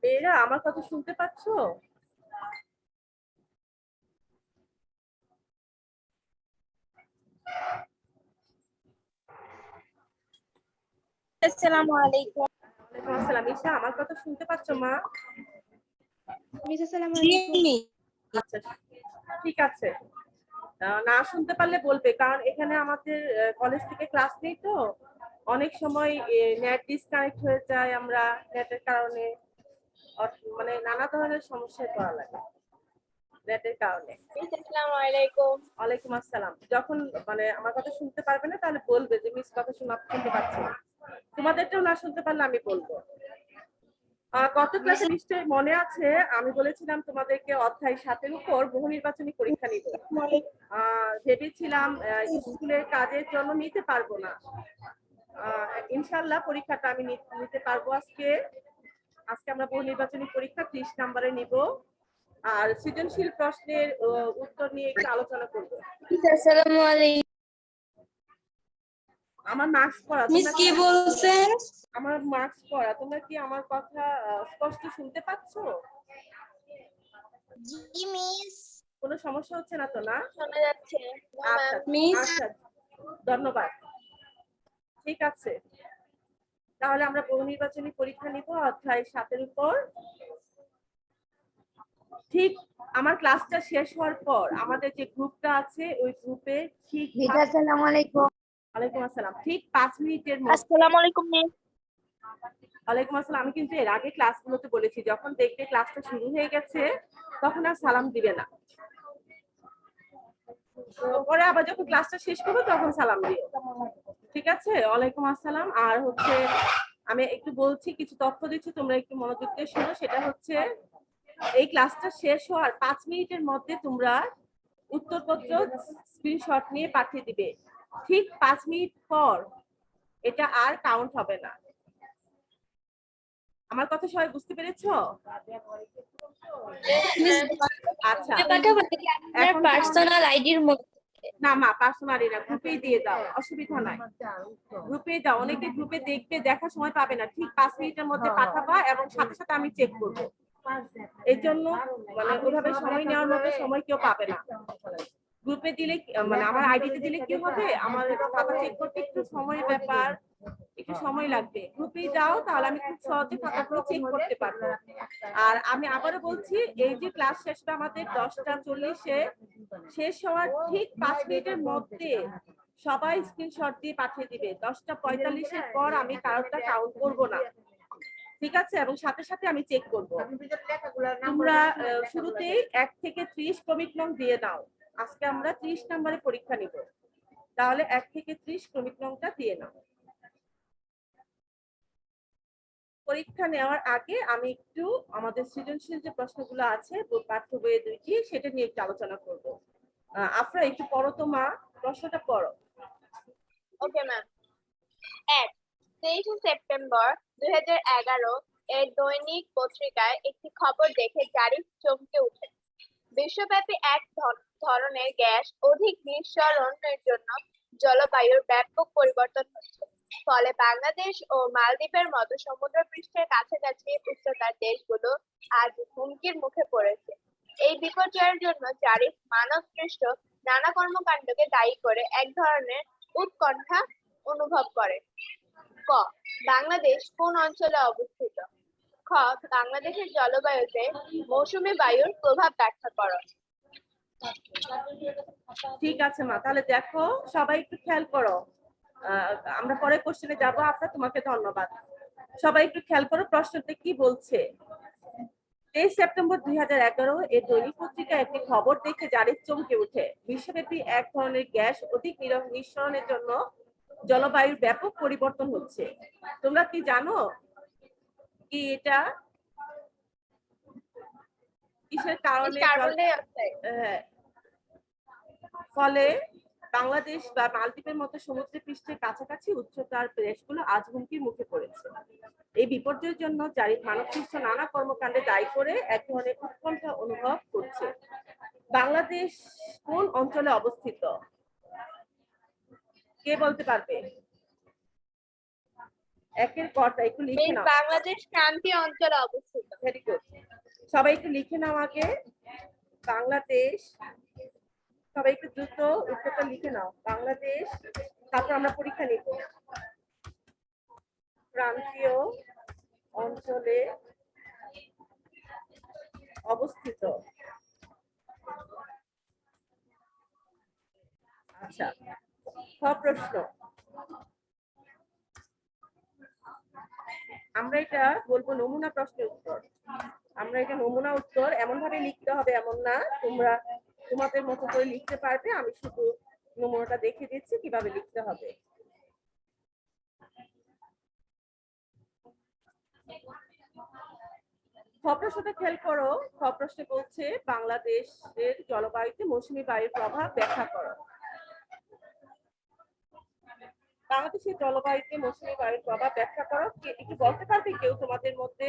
মেয়েরা আমার কথা শুনতে পাচ্ছ? আসসালামু আলাইকুম। ওয়ালাইকুম আসসালাম। ঈশা আমার কথা শুনতে পাচ্ছ মা? মিস আসসালামু আলাইকুম। আচ্ছা ঠিক আছে, না শুনতে পারলে বলবে, কারণ এখানে আমাদের কলেজ থেকে ক্লাস নেই তো অনেক সময় নেট ডিসকানেক্ট হয়ে যায়, আমরা নেটের কারণে মানে নানা ধরনের সমস্যায় পড়া লাগে নেটের কারণে। মিস আসসালামু আলাইকুম। ওয়ালাইকুম আসসালাম। যখন মানে আমার কথা শুনতে পারবে না তাহলে বলবে যে মিস কথা শুনতে পাচ্ছি না। তোমাদেরটাও না শুনতে পারলে আমি বলবো। গত ক্লাসে নিশ্চয়ই মনে আছে আমি বলেছিলাম তোমাদেরকে অধ্যায় 7-এর উপর বহু নির্বাচনী পরীক্ষা নিব। ভেবেছিলাম স্কুলের কাজের জন্য নিতে পারবো না, ইনশাআল্লাহ পরীক্ষাটা আমি নিতে পারবো। আজকে আমরা বহু নির্বাচনী পরীক্ষা 30 নম্বরে নিব, আর সৃজনশীল প্রশ্নের উত্তর নিয়ে একটু আলোচনা করব। মিস আসসালামু আলাইকুম। আমার মার্কস পড়া, মিস কি বলছেন? আমার মার্কস পড়া, তোমরা কি আমার কথা স্পষ্ট শুনতে পাচ্ছো? জি মিস। কোনো সমস্যা হচ্ছে না তো? না শোনা যাচ্ছে। আচ্ছা মিস আচ্ছা, ধন্যবাদ। ঠিক আছে, তাহলে আমরা বহু নির্বাচনী পরীক্ষা নিব অধ্যায় 7-এর উপর। ঠিক আমার ক্লাসটা শেষ হওয়ার পর আমাদের যে গ্রুপটা আছে ওই গ্রুপে ঠিক আসসালামু আলাইকুম। ওয়ালাইকুম আসসালাম, ঠিক 5 মিনিটের মধ্যে। আসসালামু আলাইকুম মিস। ওয়ালাইকুম আসসালাম। আমি কিন্তু এর আগে ক্লাসগুলোতে বলেছি যখন দেখবে ক্লাসটা শুরু হয়ে গেছে তখন আর সালাম দিবে না, পরে আবার যখন ক্লাসটা শেষ করবো তখন সালাম দিও, ঠিক আছে? ওয়ালাইকুম আসসালাম। আর হচ্ছে আমি একটু বলছি, কিছু তথ্য দিচ্ছি, তোমরা একটু মনোযোগ দিয়ে শোনো। সেটা হচ্ছে এই ক্লাসটা শেষ হওয়ার 5 মিনিটের মধ্যে তোমরা উত্তরপত্র স্ক্রিনশট নিয়ে পাঠিয়ে দিবে। ঠিক 5 মিনিট পর এটা আর কাউন্ট হবে না। আমার কথা সবাই বুঝতে পেরেছো? আচ্ছা, আপনার পার্সোনাল আইডির মধ্যে না মা, পার্সোনালি না, গ্রুপেই দিয়ে দাও, অসুবিধা নাই। গ্রুপে দাও, অনেকে গ্রুপে দেখবে, দেখার সময় পাবে না। ঠিক 5 মিনিটের মধ্যে পাঠাবা এবং সাথে সাথে আমি চেক করব। এর জন্য মানে ওইভাবে সময় নেওয়ার মতো সময় কেউ পাবে না। গ্রুপে দিলে মানে আমার আইডিতে দিলে কি হবে, আমার খাতা চেক করতে একটু সময়ের ব্যাপার, একটু সময় লাগবে। গ্রুপে দাও, তাহলে আমি খুব সহজে খাতাগুলো চেক করতে পারবো। আর আমি আবারও বলছি, এই যে ক্লাস শেষটা আমাদের 10:40-এ শেষ হওয়ার ঠিক 5 মিনিটের মধ্যে সবাই স্ক্রিনশট দিয়ে পাঠিয়ে দিবে। 10:45-এর পর আমি কারোরটা কাউন্ট করব না, ঠিক আছে? এবং সাথে সাথে আমি চেক করব। তোমরা শুরুতেই 1 থেকে 30 ক্রমিক নং দিয়ে দাও। আজকে আমরা 30 নম্বরে পরীক্ষা নিব, তাহলে 1 থেকে 30 ক্রমিক নংটা দিয়ে নাও। পরীক্ষা নেওয়ার আগে আমি একটু আমাদের সৃজনশীল যে প্রশ্নগুলো আছে পাঠ্য বইয়ে 2টি, সেটা নিয়ে একটু আলোচনা করব। আফরা একটু পড়ো তো মা, প্রশ্নটা পড়ো। Okay ma'am. 1 23 সেপ্টেম্বর 2011 এর দৈনিক পত্রিকায় একটি খবর দেখে জারিফ চমকে ওঠেন। বিশ্বব্যাপী এক ধরনের গ্যাস অধিক নিঃসরণের জন্য জলবায়ুর ব্যাপক পরিবর্তন হচ্ছে। ফলে বাংলাদেশ ও মালদ্বীপের মতো সমুদ্রপৃষ্ঠের কাছাকাছি উচ্চতার দেশগুলো আজ হুমকির মুখে পড়েছে। এই বিপর্যয়ের জন্য জারিফ মানবসৃষ্ট নানা কর্মকাণ্ডকে দায়ী করে এক ধরনের উৎকণ্ঠা অনুভব করে। ক. বাংলাদেশ কোন অঞ্চলে অবস্থিত? খ. বাংলাদেশের জলবায়ুতে মৌসুমী বায়ুর প্রভাব ব্যাখ্যা করো। ঠিক আছে মা, তাহলে দেখো সবাই একটু খেয়াল করো। আমরা পরে কোশ্চেনে যাবো। আপনার তোমাকে ধন্যবাদ। সবাই একটু খেয়াল করো প্রশ্নটা কি বলছে। 23 সেপ্টেম্বর 2011 এর দৈনিক পত্রিকায় একটি খবর দেখে জারিফ চমকে ওঠে। বিশ্বব্যাপী এক ধরনের গ্যাস অধিক নিঃসরণের জন্য জলবায়ুর ব্যাপক পরিবর্তন হচ্ছে। তোমরা কি জানো কি এটা? কিসের কারণে কার্বন ডাই অক্সাইড। ফলে বাংলাদেশ বা মালদ্বীপের মতো সমুদ্র পৃষ্ঠের কাছাকাছি উচ্চতার দেশগুলো আজ হুমকির মুখে পড়েছে। এই বিপর্যয়ের জন্য জারি মানবসৃষ্ট নানা কর্মকাণ্ডে দায়ী করে এক ধরনের উৎকণ্ঠা অনুভব করছে। বাংলাদেশ কোন অঞ্চলে অবস্থিত? কে বলতে পারবে? একের পর একটু লিখে নাও। বাংলাদেশ ক্রান্তীয় অঞ্চলে অবস্থিত। Very good. সবাই একটু লিখে নাও আগে। বাংলাদেশ, সবাই একটু দ্রুত উত্তরটা লিখে নাও। বাংলাদেশ, তারপর আমরা পরীক্ষা নিব। ক্রান্তীয় অঞ্চলে অবস্থিত। আচ্ছা, প্রশ্ন, আমরা এটা বলবো নমুনা প্রশ্নের উত্তর। আমরা এটা নমুনা উত্তর এমন ভাবে লিখতে হবে, এমন না তোমরা তোমাদের মতো করে লিখতে পারবে। আমি শুধু নমুনাটা দেখে দিচ্ছি কিভাবে লিখতে হবে। প্রশ্নটা খেয়াল করো। প্রশ্নে বলছে বাংলাদেশের জলবায়ুতে মৌসুমী বায়ুর প্রভাব ব্যাখ্যা করো। বাংলাদেশের জলবায়ুতে মৌসুমী বায়ুর প্রভাব ব্যাখ্যা করো। একটু বলতে পারবে কেউ তোমাদের মধ্যে?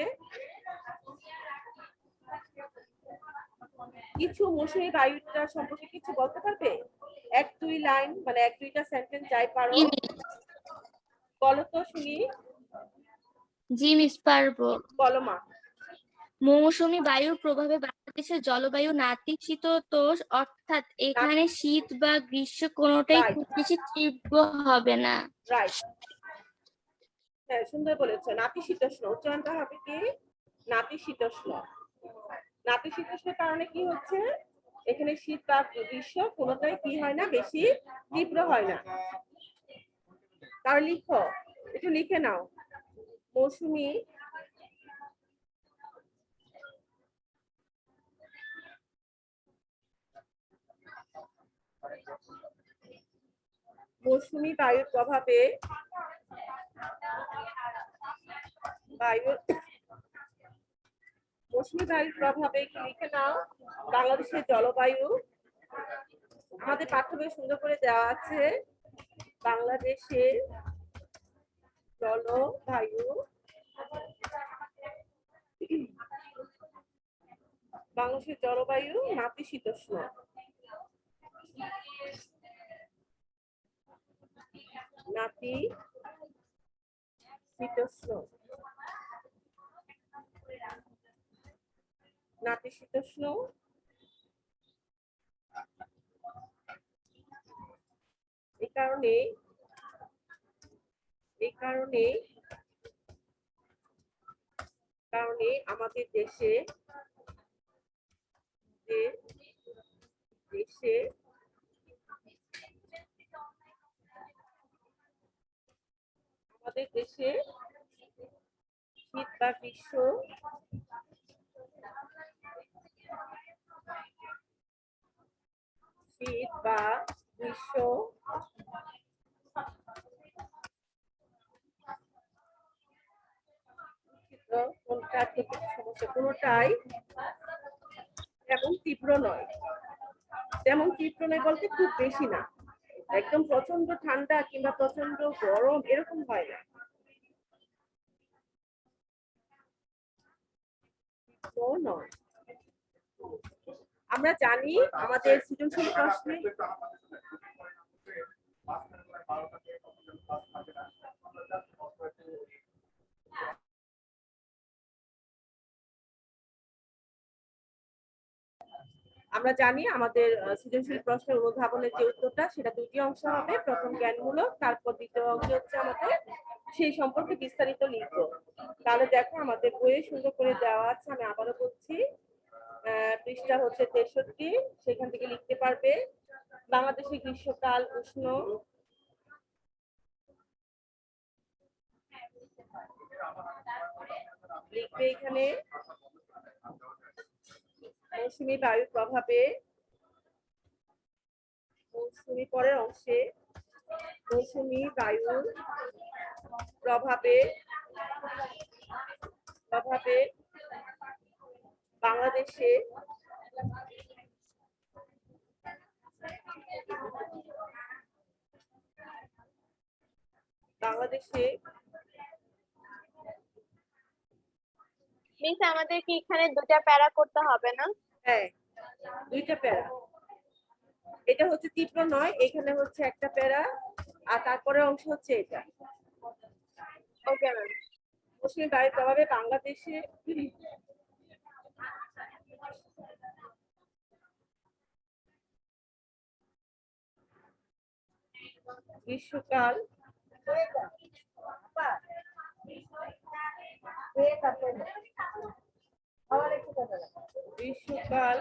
কিছু মৌসুমী বায়ুটা সম্পর্কে কিছু বলতে পারবে? এক দুই লাইন, মানে এক দুইটা সেন্টেন্স যাই পারো বলো তো শুনি। জি মিস, পারবো। বলো মা। মৌসুমী বায়ুর প্রভাবে বাংলাদেশের জলবায়ু নাতিশীতোষ্ণ, অর্থাৎ এখানে শীত বা গ্রীষ্ম কোনোটাই খুব বেশি তীব্র হবে না। রাইট, হ্যাঁ সুন্দর বলেছো। নাতিশীতোষ্ণ, উচ্চারণটা হবে কি? নাতিশীতোষ্ণ। নাতিশীতোষ্ণের কারণে কি হচ্ছে, এখানে শীত বা গ্রীষ্ম কোনোটাই কি হয় না, বেশি তীব্র হয় না। তাহলে লিখো, একটু লিখে নাও। মৌসুমী মৌসুমী বায়ুর প্রভাবে মৌসুমী বায়ুর প্রভাবে কি লিখে নাও। বাংলাদেশের জলবায়ু, আমাদের পাঠ্য বই সুন্দর করে দেওয়া আছে। বাংলাদেশের জলবায়ু, বাংলাদেশের জলবায়ু নাতিশীতোষ্ণ। নাতিশীতোষ্ণ, নাতিশীতোষ্ণ। এই কারণে আমাদের দেশে শীত বা গ্রীষ্ম কোনটাই তেমন তীব্র নয়। তেমন তীব্র নয় বলতে খুব বেশি না, একদম প্রচন্ড ঠান্ডা কিংবা প্রচন্ড গরম এরকম হয় না। নয়। আমরা জানি আমাদের সৃজনশীল প্রশ্নে সৃজনশীল প্রশ্নের অনুধাবনের যে উত্তরটা, সেটা দুটি অংশ হবে। প্রথম জ্ঞানমূলক, তারপর দ্বিতীয় অংশ হচ্ছে আমাদের সেই সম্পর্কে বিস্তারিত লিখবো। তাহলে দেখো আমাদের বইয়ে সুন্দর করে দেওয়া আছে। আমি আবারও বলছি, পৃষ্ঠা হচ্ছে 63, সেখান থেকে লিখতে পারবে বাংলাদেশে গ্রীষ্মকাল উষ্ণ, লিখবে এখানে মৌসুমী বায়ুর প্রভাবে, মৌসুমী পরের অংশে মৌসুমী বায়ুর প্রভাবে বাংলাদেশে বাংলাদেশে মিস আমাদের কি এখানে দুটা প্যারা করতে হবে না? হ্যাঁ 2টা প্যারা। এটা হচ্ছে তীব্র নয়, এখানে হচ্ছে একটা প্যারা আর তারপরে অংশ হচ্ছে এটা। Okay ma'am. মৌসুমী বায়ুর প্রভাবে বাংলাদেশে গ্রীষ্মকাল গ্রীষ্মকাল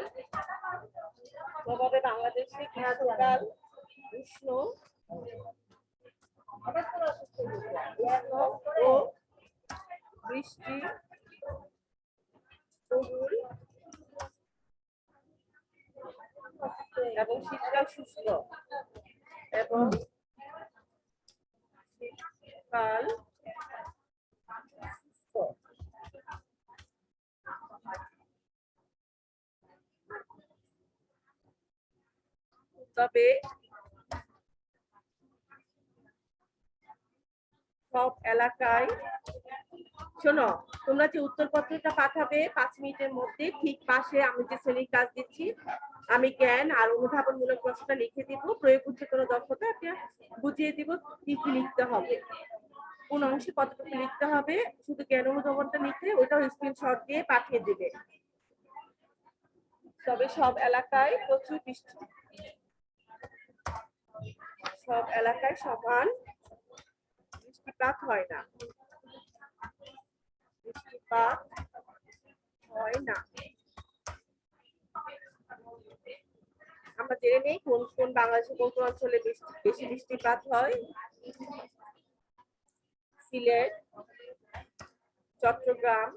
প্রভাবে বাংলাদেশে গ্রীষ্মকাল উষ্ণ ও বৃষ্টি বহুল এবং শীতকাল শুষ্ক এবং শীতকাল শুষ্ক। তবে সব এলাকায় শোনো, তোমরা যে উত্তরপত্রটা পাঠাবে 5 মিনিটের মধ্যে, ঠিক পাশে আমি যে শ্রেণীর কাজ দিচ্ছি, আমি জ্ঞান আর অনুধাবনমূলক প্রশ্নটা লিখে দিব, প্রয়োগ উচ্চতর দক্ষতা এটা বুঝিয়ে দিব কি কি লিখতে হবে, কোন অংশে কতটুকু লিখতে হবে। শুধু জ্ঞান অনুধাবনটা লিখে ওইটাও স্ক্রিনশট দিয়ে পাঠিয়ে দিবে। তবে সব এলাকায় প্রচুর বৃষ্টি, সব এলাকায় সমান বৃষ্টিপাত হয় না, বৃষ্টিপাত হয় না। আমরা জেনে নেই কোন কোন বাংলাদেশের কোন কোন অঞ্চলে বেশি বৃষ্টিপাত হয়। সিলেট, চট্টগ্রাম,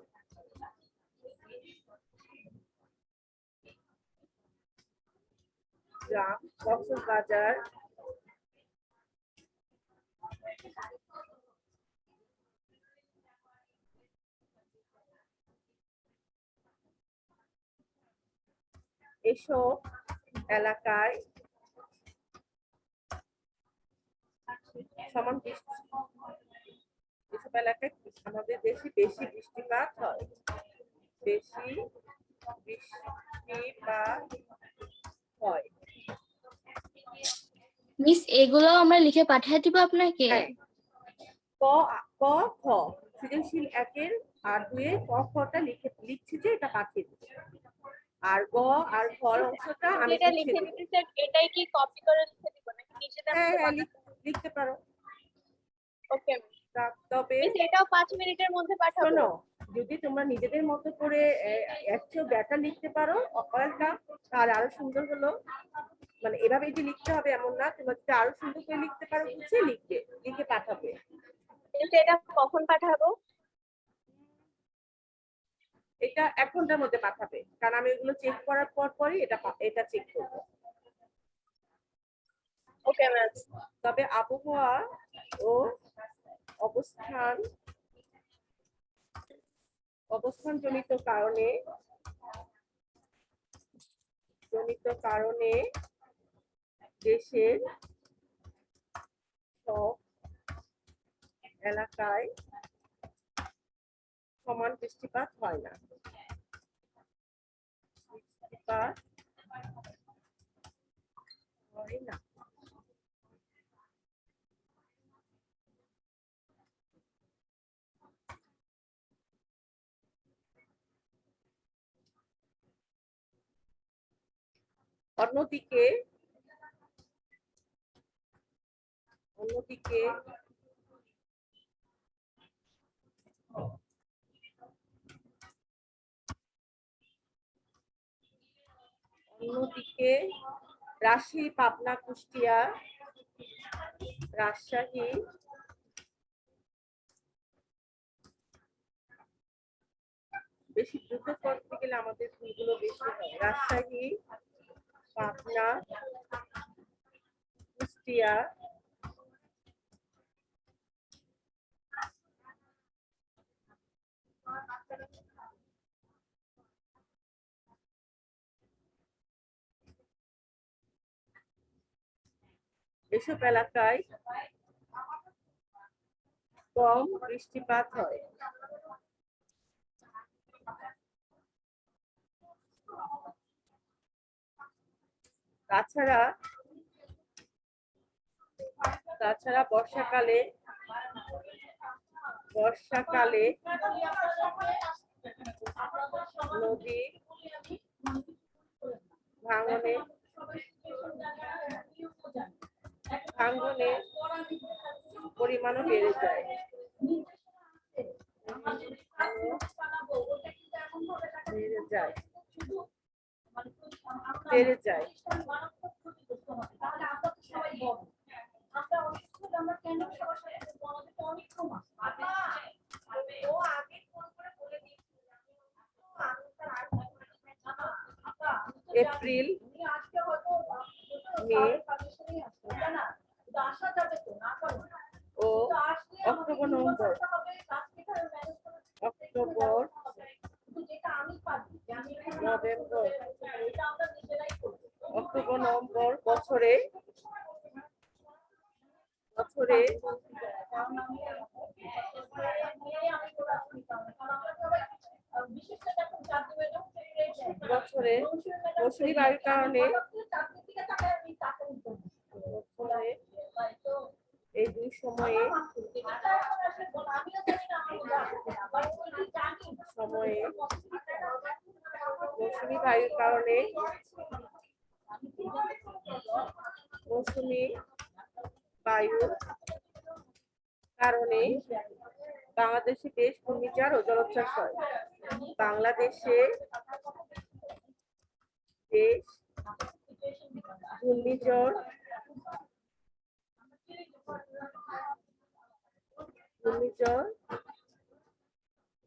কক্সবাজার, এসব এলাকায় সমান বৃষ্টি, এসব এলাকায় আমাদের দেশে বেশি বৃষ্টিপাত হয়, বেশি বৃষ্টিপাত হয়। মিস এগুলো আমরা লিখে পাঠিয়ে দিব আপনাকে। হ্যাঁ, ক ক খ সৃজনশীল 1-এর আর 2-এর ক খটা লিখছি যে এটা পাঠিয়ে দিচ্ছি, আর গ আর খ অংশটা আমি যেটা লিখে দিতে স্যার এটাই কি কপি করে লিখে দিব নাকি নিচে হ্যাঁ লিখতে পারো। ওকে তবে মিস এটাও 5 মিনিটের মধ্যে পাঠাবো। শোনো, যদি তোমরা নিজেদের মতো করে একটু ব্যাটা লিখতে পারো ওয়েলকাম, তাহলে আরো সুন্দর হলো। মানে এভাবে যে লিখতে হবে এমন না, তোমরা যদি আরো সুন্দর করে লিখতে পারো বুঝে লিখে পাঠাবে। এটা কখন পাঠাবো? এটা 1 ঘন্টার মধ্যে পাঠাবে, কারণ আমি এগুলো চেক করার পরই এটা চেক করব। Okay ma'am. তবে আবহাওয়া ও অবস্থানজনিত কারণে দেশের সব এলাকায় সমান বৃষ্টিপাত হয় না, বৃষ্টিপাত হয় না। অন্যদিকে রাজশাহী, পাবনা, কুষ্টিয়া, রাজশাহী, বেশি দ্রুত করতে গেলে আমাদের ভুলগুলো বেশি হয়। রাজশাহী, পাবনা, কুষ্টিয়া, এসব এলাকায় কম বৃষ্টিপাত হয়। তাছাড়া বর্ষাকালে নদী ভাঙনের পরিমাণও বেড়ে যায়। এপ্রিল, মে ও অক্টোবর নভেম্বর বছরে মৌসুমী বায়ুর কারণে এই দুই সময়ে মৌসুমী বায়ুর কারণে বাংলাদেশে বেশ ঘূর্ণিঝড় ও জলোচ্ছ্বাস হয়। বাংলাদেশে বেশ ঘূর্ণিঝড়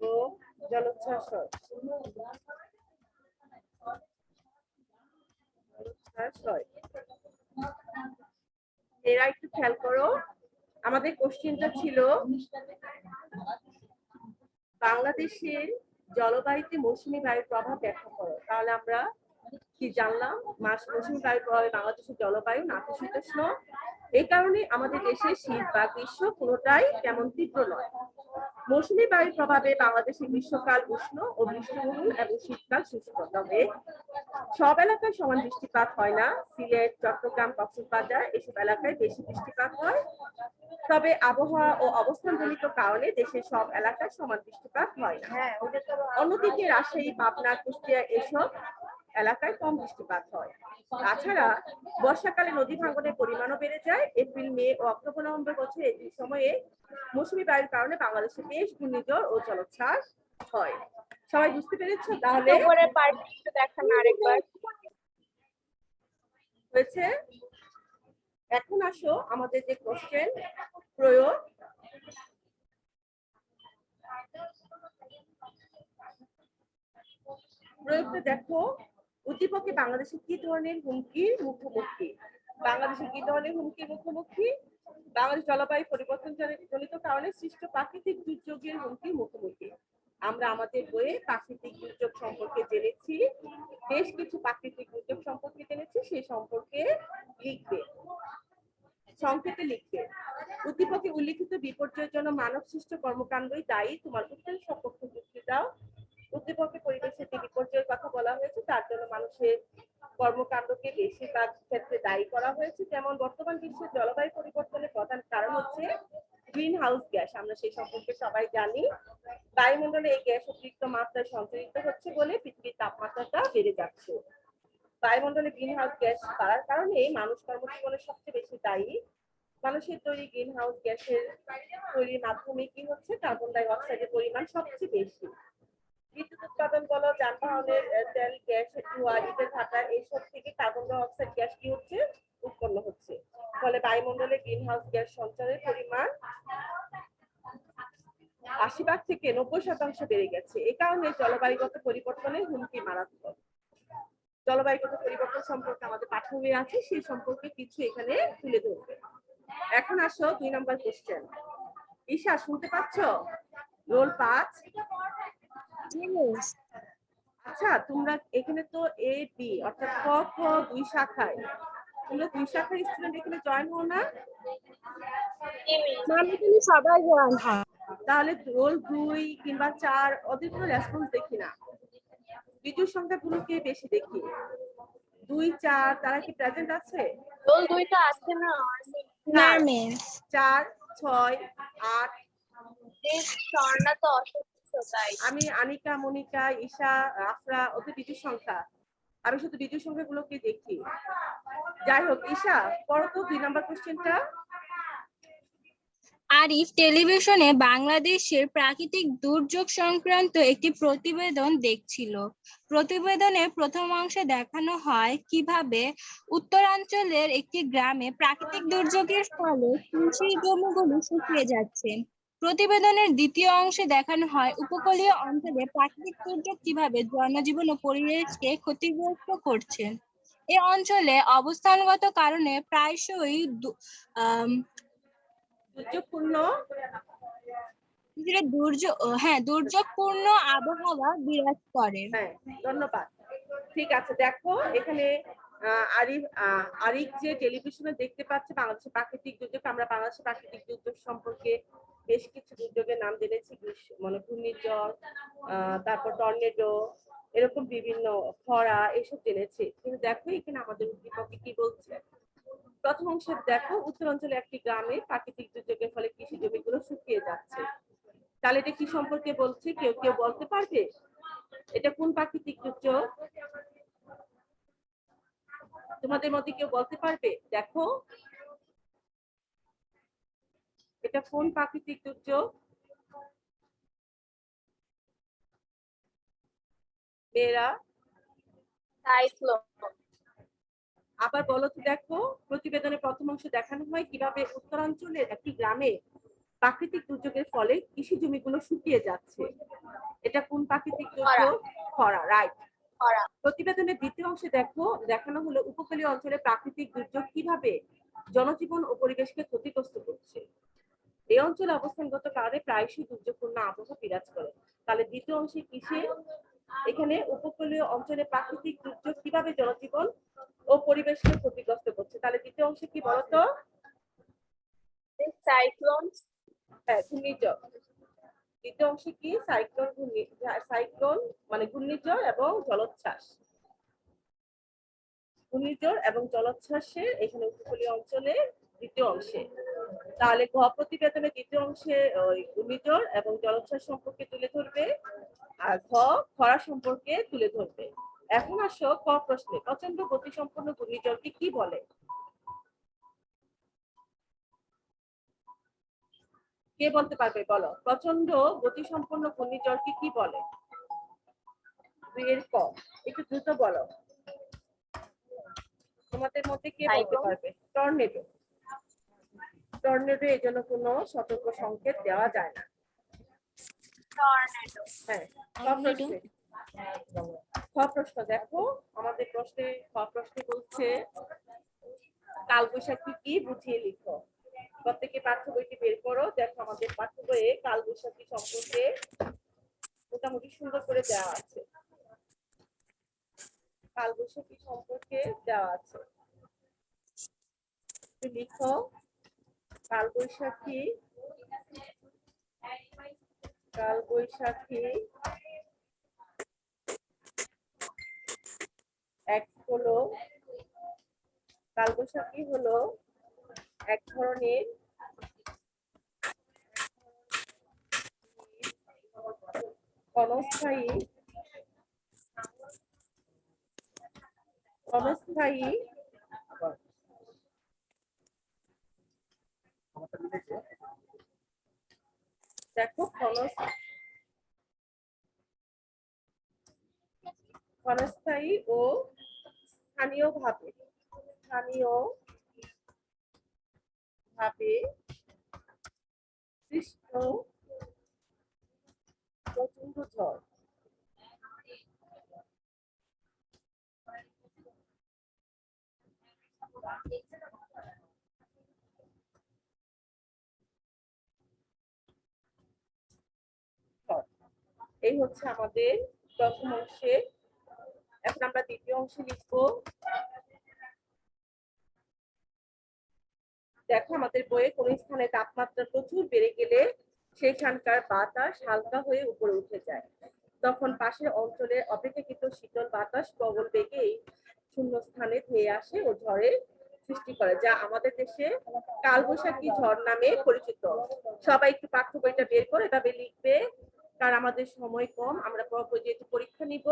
ও জলোচ্ছ্বাস হয়। এরা একটু খেয়াল করো, আমাদের কোশ্চেনটা ছিল বাংলাদেশের জলবায়ুতে মৌসুমী বায়ুর প্রভাব ব্যাখ্যা করো। তাহলে আমরা কি জানলাম? মৌসুমী বায়ুর প্রভাবে বাংলাদেশের জলবায়ু নাতিশীতোষ্ণ। এই কারণে আমাদের দেশে শীত বা গ্রীষ্ম কোনোটাই তেমন তীব্র নয়। মৌসুমী বায়ুর প্রভাবে বাংলাদেশে গ্রীষ্মকাল উষ্ণ ও বৃষ্টিবহুল এবং শীতকাল শুষ্ক। তবে সব এলাকায় সমান বৃষ্টিপাত হয় না। সিলেট, চট্টগ্রাম, কক্সবাজার এসব এলাকায় বেশি বৃষ্টিপাত হয়। তবে আবহাওয়া ও অবস্থানজনিত কারণে দেশের সব এলাকায় সমান বৃষ্টিপাত হয় না। অন্যদিকে রাজশাহী, পাবনা, কুষ্টিয়া এসব এলাকায় কম বৃষ্টিপাত হয়। তাছাড়া বর্ষাকালে নদী ভাঙনের পরিমাণও বেড়ে যায়। এপ্রিল, মে ও অক্টোবর নভেম্বর বছরে এই সময়ে মৌসুমী বায়ুর কারণে বাংলাদেশে বেশ ঘূর্ণিঝড় ও জলোচ্ছ্বাস হয়। সবাই বুঝতে পেরেছো? তাহলে দেখান আরেকবার হয়েছে। এখন আসো আমাদের যে কোশ্চেন প্রয়োগ। প্রয়োগটা দেখো, উদ্দীপকে বাংলাদেশে কি ধরনের হুমকির মুখোমুখি? বাংলাদেশ জলবায়ু পরিবর্তন জনিত কারণে সৃষ্ট প্রাকৃতিক দুর্যোগের হুমকির মুখোমুখি। আমরা আমাদের বইয়ে প্রাকৃতিক দুর্যোগ সম্পর্কে জেনেছি, বেশ কিছু প্রাকৃতিক দুর্যোগ সম্পর্কে জেনেছি, সেই সম্পর্কে সংক্ষেপে লিখবে। উদ্দীপকে উল্লিখিত বিপর্যয়ের জন্য মানব সৃষ্ট কর্মকাণ্ডই দায়ী। তোমার উত্তর সপক্ষে যুক্তি দাও। উদ্দীপকে পরিবেশের যে বিপর্যয়ের কথা বলা হয়েছে তার জন্য মানুষের কর্মকাণ্ডকে বেশিরভাগ ক্ষেত্রে দায়ী করা হয়েছে। যেমন বর্তমান বিশ্বের জলবায়ু পরিবর্তনের প্রধান কারণ হচ্ছে গ্রিন হাউস গ্যাস। আমরা সেই সম্পর্কে সবাই জানি। বায়ুমণ্ডলে এই গ্যাস অতিরিক্ত মাত্রায় সঞ্চারিত হচ্ছে বলে পৃথিবীর তাপমাত্রাটা বেড়ে যাচ্ছে। বায়ুমণ্ডলে গ্রিন হাউস গ্যাস বাড়ার কারণে মানুষ কর্মজীবনের সবচেয়ে বেশি দায়ী। মানুষের তৈরি গ্রিন হাউস গ্যাসের তৈরির মাধ্যমে কি হচ্ছে, কার্বন ডাই অক্সাইডের পরিমাণ সবচেয়ে বেশি। বিদ্যুৎ উৎপাদন বলো, যানবাহনের তেল, গ্যাস, ধোঁয়া, ইটের ভাটা এইসব থেকে কার্বন ডাই অক্সাইড গ্যাস কি হচ্ছে, উৎপন্ন হচ্ছে। ফলে বায়ুমণ্ডলে গ্রিন হাউস গ্যাস সঞ্চারের পরিমাণ ৮০% থেকে ৯০% বেড়ে গেছে। এই কারণে জলবায়ুগত পরিবর্তনের হুমকি মারাত্মক। জলবায়ুগত পরিবর্তন সম্পর্কে আমাদের পাঠ্য বই আছে, সেই সম্পর্কে কিছু এখানে তুলে ধরবে। এখন আসো ২ নম্বর কোশ্চেন। ঈশা শুনতে পাচ্ছ? রোল ৫। আচ্ছা, তোমরা এখানে তো এ বি অর্থাৎ ক খ ২ শাখায়, তোমরা ২ শাখার স্টুডেন্ট এখানে জয়েন হও না? সবাই জয়েন হয়। তাহলে রোল 2 কিংবা 4 ওদের কোনো রেসপন্স দেখি না, বিজুর সংখ্যাগুলোকে বেশি দেখি। 2 4 তারা কি প্রেজেন্ট আছে? রোল 2টা আছে না? না মিস 4 6 8 স্বর্ণা তো অসুস্থ তাই। আমি আনিকা, মনিকা, ঈশা, আফরা ওদের বিজুর সংখ্যা, আমি শুধু বিজুর সংখ্যাগুলোকে দেখি। যাই হোক, ঈশা পড়ো তো 2 নাম্বার কোশ্চেনটা। আরিফ টেলিভিশনে বাংলাদেশের প্রাকৃতিক দুর্যোগ সংক্রান্ত একটি প্রতিবেদন দেখছিল। প্রতিবেদনের প্রথম অংশে দেখানো হয় কিভাবে উত্তরাঞ্চলের একটি গ্রামে প্রাকৃতিক দুর্যোগের ফলে কৃষি জমিগুলো শুকিয়ে যাচ্ছে। প্রতিবেদনের দ্বিতীয় অংশে দেখানো হয় উপকূলীয় অঞ্চলে প্রাকৃতিক দুর্যোগ কিভাবে জনজীবন ও পরিবেশকে ক্ষতিগ্রস্ত করছে। এই অঞ্চলে অবস্থানগত কারণে প্রায়শই দুর্যোগপূর্ণ দুর্যোগপূর্ণ আবহাওয়া বিরাজ করে। হ্যাঁ, ধন্যবাদ। ঠিক আছে, দেখো এখানে আরিফ যে টেলিভিশনে দেখতে পাচ্ছে বাংলাদেশের প্রাকৃতিক দুর্যোগ, আমরা বাংলাদেশের প্রাকৃতিক দুর্যোগ সম্পর্কে বেশ কিছু দুর্যোগের নাম জেনেছি, মানে ঘূর্ণিঝড়, তারপর টর্নেডো, এরকম বিভিন্ন খরা, এসব জেনেছি। কিন্তু দেখো এখানে আমাদের উদ্দীপকে কি বলছে। প্রথম অংশে দেখো উত্তরাঞ্চলে একটি গ্রামে প্রাকৃতিক দুর্যোগের ফলে কৃষি জমিগুলো শুকিয়ে যাচ্ছে। তাহলে এটা কি সম্পর্কে বলছে, কেউ কেউ বলতে পারবে এটা কোন প্রাকৃতিক দুর্যোগ? তোমাদের মধ্যে কেউ বলতে পারবে? দেখো এটা কোন প্রাকৃতিক দুর্যোগ? মেয়েরা সাইক্লোন। আবার বলো তো। দেখো প্রতিবেদনের প্রথম অংশে দেখানো হয় কিভাবে উত্তরাঞ্চলের একটি গ্রামে প্রাকৃতিক দুর্যোগের ফলে কৃষি জমিগুলো শুকিয়ে যাচ্ছে। এটা কোন প্রাকৃতিক দুর্যোগ? খরা, রাইট। প্রতিবেদনের দ্বিতীয় অংশে দেখো দেখানো হলো উপকূলীয় অঞ্চলে প্রাকৃতিক দুর্যোগ কিভাবে জনজীবন ও পরিবেশকে ক্ষতিগ্রস্ত করছে। এই অঞ্চলে অবস্থানগত কারণে প্রায়শই দুর্যোগপূর্ণ আবহাওয়া বিরাজ করে। তাহলে দ্বিতীয় অংশে কিসে এখানে উপকূলীয় অঞ্চলে প্রাকৃতিক দুর্যোগ কিভাবে জনজীবন ও পরিবেশকে ক্ষতিগ্রস্ত করছে। তাহলে দ্বিতীয় অংশে কি বলতো? সাইক্লোন। হ্যাঁ, ঘূর্ণিঝড়। দ্বিতীয় অংশে কি? সাইক্লোন মানে ঘূর্ণিঝড় এবং জলোচ্ছ্বাস। ঘূর্ণিঝড় এবং জলোচ্ছ্বাসের এখানে উপকূলীয় অঞ্চলে দ্বিতীয় অংশে। তাহলে ঘ প্রতিবেদনের দ্বিতীয় অংশে ওই ঘূর্ণিঝড় এবং জলোচ্ছ্বাস সম্পর্কে তুলে ধরবে, আর ঘ খরা সম্পর্কে তুলে ধরবে। এখন আসো ক প্রশ্নে, প্রচন্ড গতিসম্পন্ন ঘূর্ণিঝড়কে কি বলে? কে বলতে পারবে বলো? প্রচন্ড গতিসম্পন্ন ঘূর্ণিঝড়কে কি বলে? 2 এর ক, একটু দ্রুত বলো। তোমাদের মধ্যে কে বলতে পারবে? টর্নেডো। টর্নেডো এই জন্য কোনো সতর্ক সংকেত দেওয়া যায় না। হ্যাঁ, খ প্রশ্ন দেখো আমাদের প্রশ্নে, খ প্রশ্নে বলছে কালবৈশাখী কি বুঝিয়ে লিখো। প্রত্যেকে পাঠ্য বইটি বের করো। দেখো আমাদের পাঠ্য বইয়ে কালবৈশাখী সম্পর্কে মোটামুটি সুন্দর করে দেওয়া আছে। কালবৈশাখী সম্পর্কে দেওয়া আছে, লিখো কালবৈশাখী। কালবৈশাখী এক হলো, কালবৈশাখী হলো এক ধরনের ক্ষণস্থায়ী দেখো ক্ষণস্থায়ী ও স্থানীয়ভাবে সৃষ্ট প্রচন্ড ঝড়। এই হচ্ছে আমাদের প্রথম অংশে। এখন আমরা দ্বিতীয় অংশে লিখবো দেখো আমাদের বইয়ে কোন স্থানে তাপমাত্রা প্রচুর বেড়ে গেলে সেখানকার বাতাস হালকা হয়ে উপরে উঠে যায়, তখন পাশের অঞ্চলে অপেক্ষাকৃত শীতল বাতাস প্রবল বেগে এই শূন্য স্থানে ধেয়ে আসে ও ঝড়ের সৃষ্টি করে, যা আমাদের দেশে কালবৈশাখী ঝড় নামে পরিচিত। সবাই একটু পাঠ্য বইটা বের করে এভাবে লিখবে, কারণ আমাদের সময় কম, আমরা যেহেতু পরীক্ষা নিব,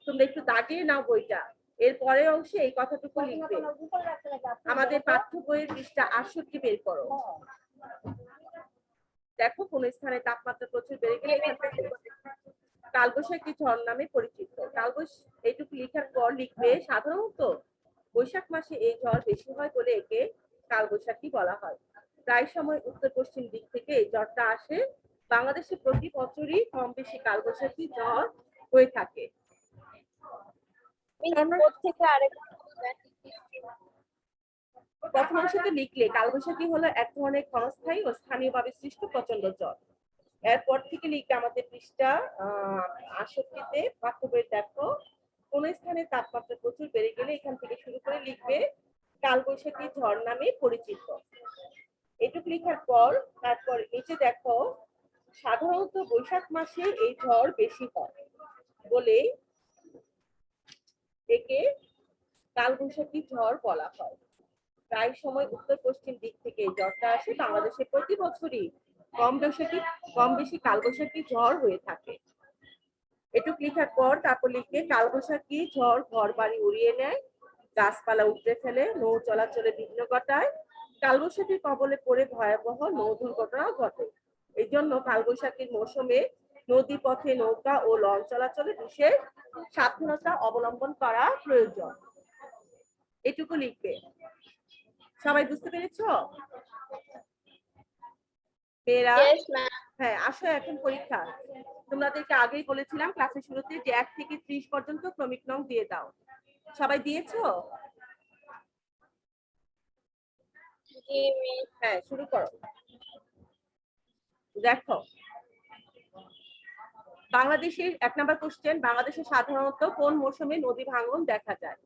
তোমরা একটু দাগিয়ে নাও বইটা। এর পরের অংশে এই কথাটুকু লিখবে। আমাদের পাঠ্য বইয়ের পৃষ্ঠা 68 বের করো। দেখো কোন স্থানে তাপমাত্রা প্রচুর বেড়ে গেলে কালবৈশাখী ঝড় নামে পরিচিত। এইটুকু লেখার পর লিখবে, সাধারণত বৈশাখ মাসে এই ঝড় বেশি হয় বলে একে কালবৈশাখী বলা হয়। প্রায় সময় উত্তর পশ্চিম দিক থেকে এই ঝড়টা আসে। বাংলাদেশে প্রতি বছরই কম বেশি কালবৈশাখী ঝড় হয়ে থাকে। থেকে আরেক প্রথম অংশতে লিখলে কালবৈশাখী হলো এক ধরনের ক্ষণস্থায়ী ও স্থানীয়ভাবে সৃষ্ট প্রচন্ড ঝড়। এরপর থেকে লিখবে আমাদের পৃষ্ঠা 68-তে পাঠ্য বই দেখো, কোন স্থানে তাপমাত্রা প্রচুর বেড়ে গেলে এখান থেকে শুরু করে লিখবে কালবৈশাখী ঝড় নামে পরিচিত। এটুকু লেখার পর তারপর নিচে দেখো, সাধারণত বৈশাখ মাসে এই ঝড় বেশি হয় বলে একে কালবৈশাখী ঝড় বলা হয়। প্রায় সময় উত্তর পশ্চিম দিক থেকে এই ঝড়টা আসে। বাংলাদেশে প্রতি বছরই কম বেশি কালবৈশাখী ঝড় হয়ে থাকে। এটুক লেখার পর তারপর লিখবে কালবৈশাখী ঝড় ঘর বাড়ি উড়িয়ে নেয়, গাছপালা উপড়ে ফেলে, নৌ চলাচলে বিঘ্ন ঘটায়, কালবৈশাখীর কবলে পড়ে ভয়াবহ নৌ দুর্ঘটনাও ঘটে। এই জন্য কালবৈশাখীর মৌসুমে নদী পথে নৌকা ও লঞ্চ চলাচলে বিশেষ সাবধানতা অবলম্বন করা প্রয়োজন। এটুকু লিখবে। সবাই বুঝতে পেরেছ? মেয়েরা Yes, ma'am. হ্যাঁ, আসো এখন পরীক্ষা। তোমাদেরকে আগেই বলেছিলাম ক্লাসের শুরুতে যে 1 থেকে 30 পর্যন্ত ক্রমিক নং দিয়ে দাও। সবাই দিয়েছো? জি, মিস। হ্যাঁ, শুরু করো। দেখো, বাংলাদেশের 1 নাম্বার কোশ্চেন, বাংলাদেশে সাধারণত কোন মৌসুমে নদী ভাঙন দেখা যায়?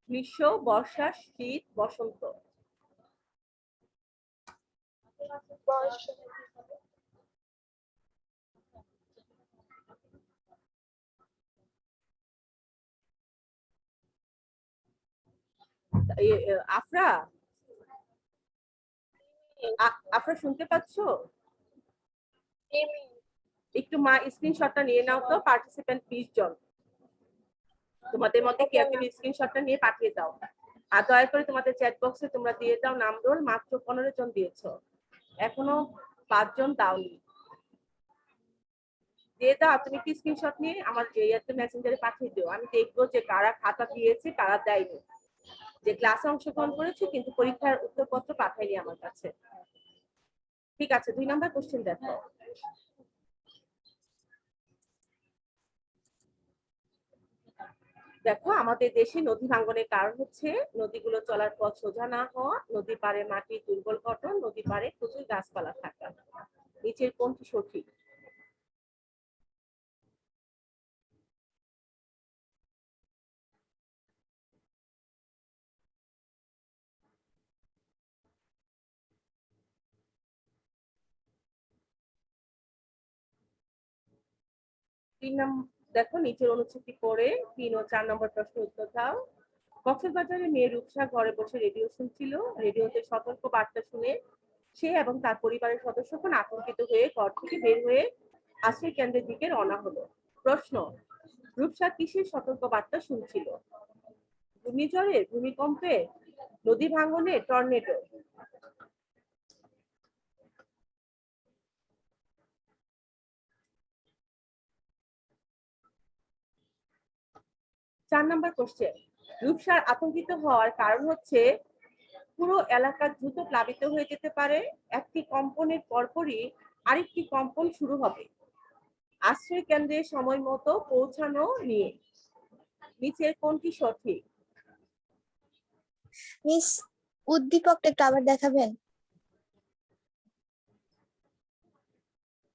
গ্রীষ্ম, বর্ষা, শীত, বসন্ত। আফরা, আফরা শুনতে পাচ্ছো? জি, মিস। একটু স্ক্রিনশটটা নিয়ে নাও তো, পার্টিসিপেন্ট 20 জন। তোমাদের মধ্যে কে একজন স্ক্রিনশটটা নিয়ে পাঠিয়ে দাও। আর দয়া করে তোমাদের চ্যাট বক্সে তোমরা দিয়ে দাও নাম রোল। মাত্র 15 জন দিয়েছো, এখনো 5 জন দাওনি। দিয়ে দাও। তুমি কি স্ক্রিনশট নিয়ে আমার ইয়াতে মেসেঞ্জারে পাঠিয়ে দিও। আমি দেখবো যে কারা খাতা দিয়েছে কারা দেয়নি, যে ক্লাসে অংশগ্রহণ করেছে কিন্তু পরীক্ষার উত্তরপত্র পাঠায়নি আমার কাছে। ঠিক আছে, 2 নাম্বার কোশ্চেন দেখো। দেখো, আমাদের দেশে নদী ভাঙ্গনের কারণ হচ্ছে নদীগুলো চলার পথ সোজা না হওয়া, নদী পাড়ে মাটির দুর্বল গঠন, নদী পাড়ে প্রচুর গাছপালা থাকা। নিচের কোনটি সঠিক? 3 নম্বর দেখো, নিচের অনুচ্ছেদটি পড়ে 3 ও 4 নম্বর প্রশ্নের উত্তর দাও। কক্সবাজারে মেয়ে রূপসা ঘরে বসে রেডিও শুনছিল। রেডিওতে সতর্ক বার্তা শুনে সে এবং তার পরিবারের সদস্যগণ আতঙ্কিত হয়ে ঘর থেকে বের হয়ে আশ্রয় কেন্দ্রের দিকে রওনা হলো। প্রশ্ন, রূপসা কিসের সতর্ক বার্তা শুনছিল? ঘূর্ণিঝড়ে, ভূমিকম্পে, নদী ভাঙনে, টর্নেডো? 4 নম্বর কোশ্চেন, রূপসার আতঙ্কিত হওয়ার কারণ হচ্ছে পুরো এলাকা দ্রুত প্লাবিত হয়ে যেতে পারে, একটি কম্পনের পরপরই আরেকটি কম্পন শুরু হবে, আশ্রয় কেন্দ্রে সময় মতো পৌঁছানো নিয়ে। নিচের কোনটি সঠিক? মিস, উদ্দীপকটা একটু আবার দেখাবেন?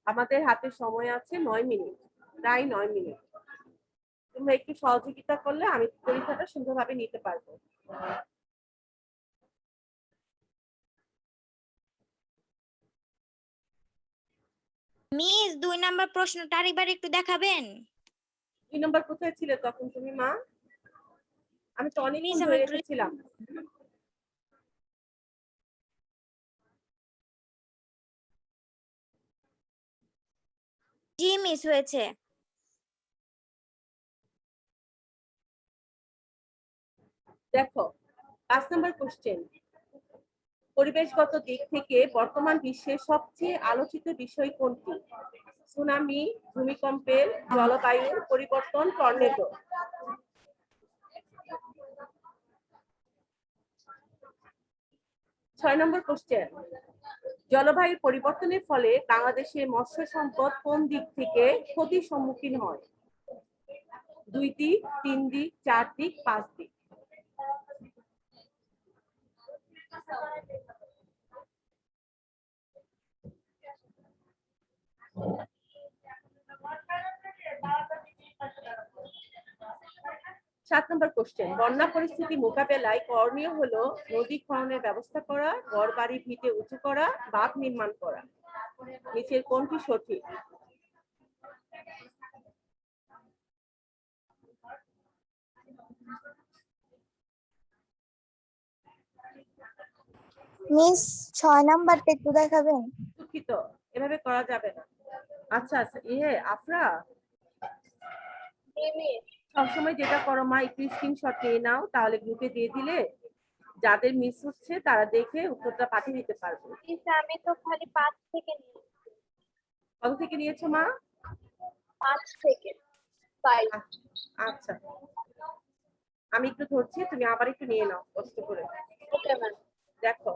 আমাদের হাতে সময় আছে 9 মিনিট, প্রায় 9 মিনিট। তোমরা একটু সহযোগিতা করলে আমি পরীক্ষাটা সুন্দরভাবে নিতে পারবো। মিস 2 নাম্বার প্রশ্নটা আরেকবার একটু দেখাবেন? 2 নম্বর কোথায় ছিলে তখন তুমি মা? আমি তো অনেকক্ষণ মিস ধরে আমার একটু রেখেছিলাম। জি মিস হয়েছে। দেখো 5 নম্বর কোশ্চেন, পরিবেশগত দিক থেকে বর্তমান বিশ্বের সবচেয়ে আলোচিত বিষয় কোনটি? সুনামি, ভূমিকম্পের, জলবায়ুর পরিবর্তন, টর্নেডো। 6 নম্বর কোশ্চেন, জলবায়ু পরিবর্তনের ফলে বাংলাদেশের মৎস্য সম্পদ কোন দিক থেকে ক্ষতির সম্মুখীন হয়? 2 দিক, 3 দিক, 4 দিক, 5 দিক। সাত নম্বর কোশ্চেন, বন্যা পরিস্থিতি মোকাবেলায় করণীয় হলো নদী খননের ব্যবস্থা করা, ঘর বাড়ি ভিটে উঁচু করা, বাঁধ নির্মাণ করা। নিচের কোনটি সঠিক? মিস 6 নাম্বারটা একটু দেখাবেন? দুঃখিত, এভাবে করা যাবে না। আচ্ছা আচ্ছা, আফরা, জি মিস। সবসময় যেটা করো মা, একটু স্ক্রিনশট নিয়ে নাও, তাহলে গ্রুপে দিয়ে দিলে যাদের মিস হচ্ছে তারা দেখে উত্তরটা পাঠিয়ে দিতে পারবে। মিস আমি তো খালি 5 থেকে নিয়েছি। কত থেকে নিয়েছো মা? 5 থেকে 5। আচ্ছা, আমি একটু ধরছি, তুমি আবার একটু নিয়ে নাও কষ্ট করে। Okay ma'am. দেখো,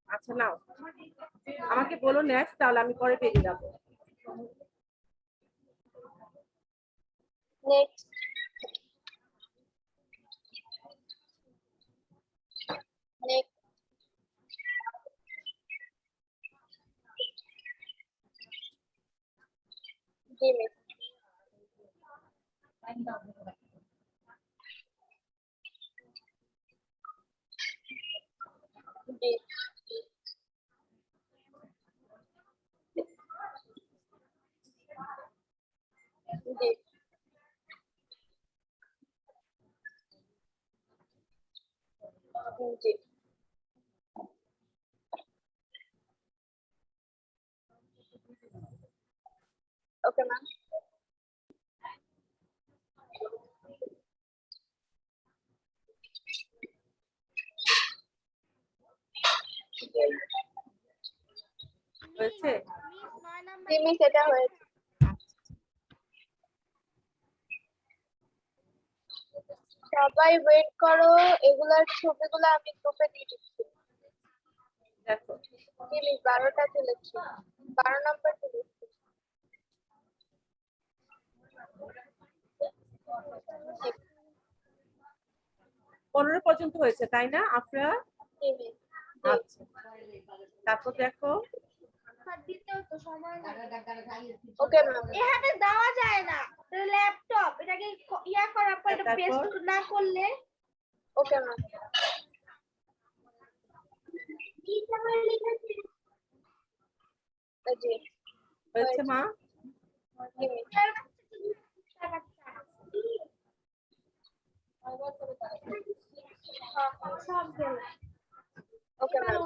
আচ্ছা নাও, আমাকে বলো নেক্সট, তাহলে আমি পরে পেয়ে যাবো। নেক্সট। নেক্সট। জি মিস। জি। জি। জি। Okay ma'am. হয়েছে? জি মিস এটা হয়েছে। সবাই ওয়েট করো, এগুলার ছবিগুলো আমি গ্রুপে দিয়ে দিচ্ছি। দেখো, জি মিস 12টা তুলেছি, 12 নম্বর তুলেছি। 15 পর্যন্ত হয়েছে তাই না আফরা? জি মিস। আচ্ছা, তারপর দেখো, ওকে ম্যাম। এখানে দেওয়া যায় না, ল্যাপটপ এটাকে ইয়া করার পর এটা তারপর পেস্ট না করলে ওকে ম্যাম। জি হয়েছে মা? জি মিস। সব গেল ওকে ম্যাম।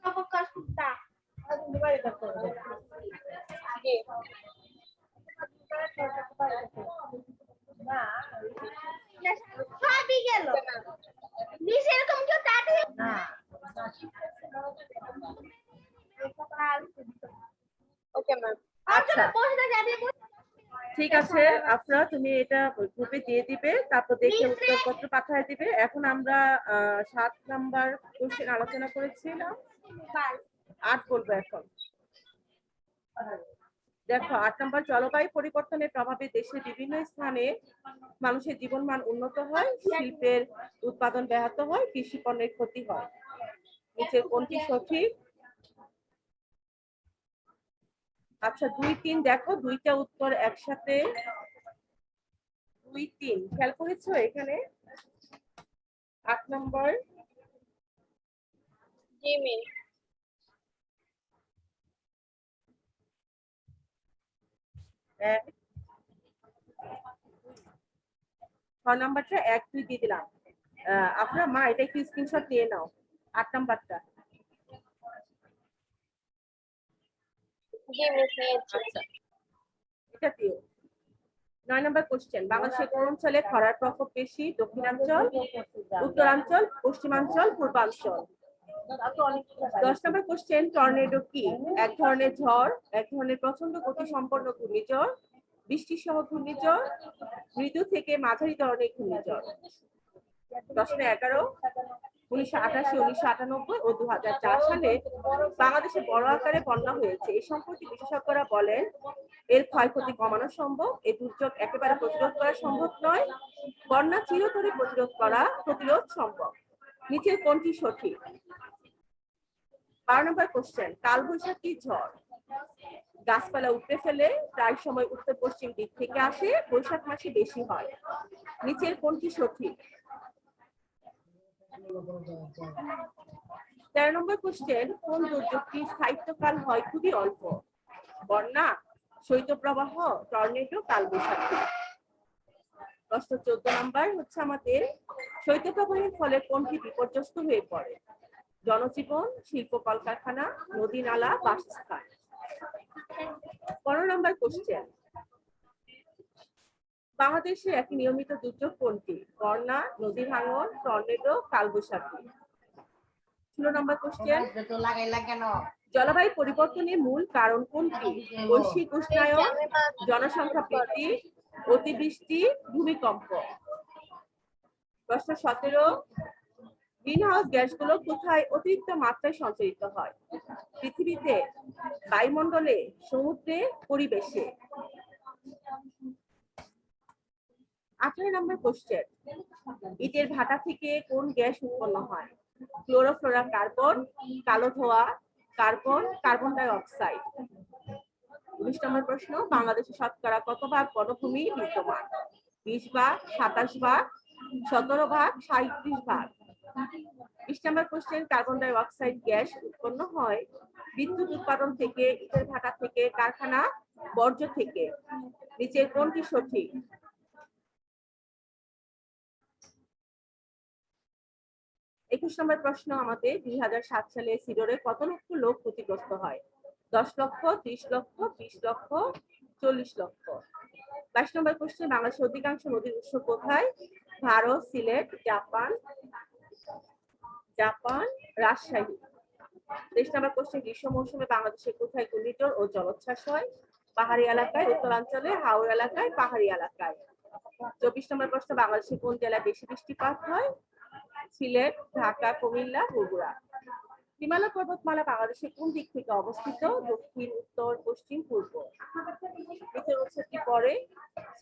অবকাশ কুত্তা জি। সবই গেল ওকে ম্যাম। নিচে এরকম কেউ তাড়াতাড়ি ওকে ম্যাম। আচ্ছা, বসে যাবে ঠিক আছে আফরা, তুমি এটা গ্রুপে দিয়ে দিবে, তারপর দেখে উত্তরপত্র পাঠিয়ে দিবে। এখন আমরা 7 নাম্বার কোশ্চেন আলোচনা করেছিলাম, 8 বলবো এখন। দেখো 8 নাম্বার, জলবায়ু পরিবর্তনের প্রভাবে দেশের বিভিন্ন স্থানে মানুষের জীবনমান উন্নত হয়, শিল্পের উৎপাদন ব্যাহত হয়, কৃষি পণ্যের ক্ষতি হয়। নিচের কোনটি সঠিক? আচ্ছা 2, 3 দেখো, দুইটা উত্তর একসাথে। 2, 3 খেয়াল করেছো এখানে 8 নম্বর? জি মিস। ছয় নাম্বারটা 1 2 দিয়ে দিলাম। আপনারা মা এটা একটু স্ক্রিনশট নিয়ে নাও। 8 নাম্বারটা। জি মিস নিয়েছি। আচ্ছা, এটা দিও। 9 নাম্বার কোশ্চেন, বাংলাদেশের কোন অঞ্চলে খরার প্রকোপ বেশি? দক্ষিণাঞ্চল, উত্তরাঞ্চল, পশ্চিমাঞ্চল, পূর্বাঞ্চল। 10 নাম্বার কোশ্চেন, টর্নেডো কি? এক ধরনের ঝড়, এক ধরনের প্রচন্ড গতিসম্পন্ন ঘূর্ণিঝড়, বৃষ্টি সহ ঘূর্ণিঝড়, মৃদু থেকে মাঝারি ধরনের ঘূর্ণিঝড়। প্রশ্ন 11, 1988, 1998 ও 2004 সালে বাংলাদেশে বড় আকারে বন্যা হয়েছে। এই সম্পর্কে বিশেষজ্ঞরা বলেন এর ক্ষয়ক্ষতি কমানো সম্ভব, এই দুর্যোগ একেবারে প্রতিরোধ করা সম্ভব নয়, বন্যা চিরতরে প্রতিরোধ সম্ভব। নিচের কোনটি সঠিক? 12 নম্বর কোশ্চেন, কালবৈশাখী ঝড় গাছপালা উপড়ে ফেলে, প্রায় সময় উত্তর পশ্চিম দিক থেকে আসে, বৈশাখ মাসে বেশি হয়। নিচের কোনটি সঠিক? 13 নম্বর কোশ্চেন, কোন দুর্যোগটির স্থায়িত্বকাল হয় খুবই অল্প? বন্যা, শৈত্যপ্রবাহ, টর্নেডো, কালবৈশাখী। প্রশ্ন 14 নম্বর হচ্ছে আমাদের, শৈত্যপ্রবাহের ফলে কোনটি বিপর্যস্ত হয়ে পড়ে? জনজীবন, শিল্প কলকারখানা, নদী নালা, বাসস্থান। 15 নম্বর কোশ্চেন, বাংলাদেশে একটি নিয়মিত দুর্যোগ কোনটি? বন্যা, নদী ভাঙন, টর্নেডো, কালবৈশাখী। 16 নম্বর কোশ্চেন, জলবায়ু পরিবর্তনের মূল কারণ কোনটি? বৈশ্বিক উষ্ণায়ন, জনসংখ্যা বৃদ্ধি, অতিবৃষ্টি, ভূমিকম্প। প্রশ্ন 17, গ্রিনহাউস গ্যাসগুলো কোথায় অতিরিক্ত মাত্রায় সঞ্চারিত হয়? পৃথিবীতে, বায়ুমণ্ডলে, সমুদ্রে, পরিবেশে। 18 নম্বর কোশ্চেন, ইটের ভাটা থেকে কোন গ্যাস উৎপন্ন হয়? ক্লোরোফ্লোরোকার্বন, কালো ধোঁয়া, কার্বন, কার্বন ডাই অক্সাইড। 19 নম্বর প্রশ্ন, বাংলাদেশে শতকরা কত ভাগ বনভূমি বিদ্যমান? 20 ভাগ, 27 ভাগ, 17 ভাগ, 37 ভাগ। 20 নম্বর question, carbon die oxide gas উৎপন্ন হয় বিদ্যুৎ উৎপাদন থেকে, ইটের ভাটা থেকে, কারখানা বর্জ্য থেকে। নিচের কোনটি সঠিক? 21 নম্বর প্রশ্ন আমাদের, 2007 সালে সিডরে কত লক্ষ লোক ক্ষতিগ্রস্ত হয়? 10 লক্ষ, 30 লক্ষ, 20 লক্ষ, 40 লক্ষ। 22 নম্বর কোশ্চেন, বাংলাদেশের অধিকাংশ নদীর উৎস কোথায়? ভারত, সিলেট, জাপান, রাজশাহী। 23 নম্বর কোশ্চেন, গ্রীষ্ম মৌসুমে বাংলাদেশে কোথায় ঘূর্ণিঝড় ও জলোচ্ছ্বাস হয়? পাহাড়ি এলাকায়, উত্তরাঞ্চলে, হাওর এলাকায়, পাহাড়ি এলাকায়। 24 নম্বর প্রশ্ন, বাংলাদেশে কোন জেলায় বেশি বৃষ্টিপাত হয়? সিলেট, ঢাকা, কুমিল্লা, বগুড়া। হিমালয় পর্বতমালা বাংলাদেশের কোন দিক থেকে অবস্থিত? দক্ষিণ, উত্তর, পশ্চিম, পূর্ব। পরে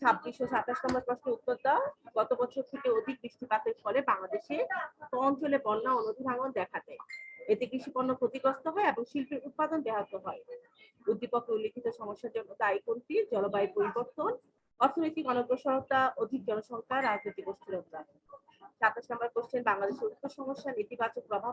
26 ও 27 নম্বর প্রশ্ন উত্তর দাও। গত বছর থেকে অধিক বৃষ্টিপাতের ফলে বাংলাদেশে কোন অঞ্চলে বন্যা ও নদী ভাঙন দেখা দেয়? এতে কৃষি পণ্য ক্ষতিগ্রস্ত হয় এবং শিল্পের উৎপাদন ব্যাহত হয়। উদ্দীপকে উল্লিখিত সমস্যার জন্য দায়ী কোনটি? জলবায়ু পরিবর্তন, অর্থনৈতিক অনগ্রসরতা, অধিক জনসংখ্যা, রাজনৈতিক অস্থিরতা। 27 নম্বর কোশ্চেন, বাংলাদেশের উত্তর সমস্যা নেতিবাচক প্রভাব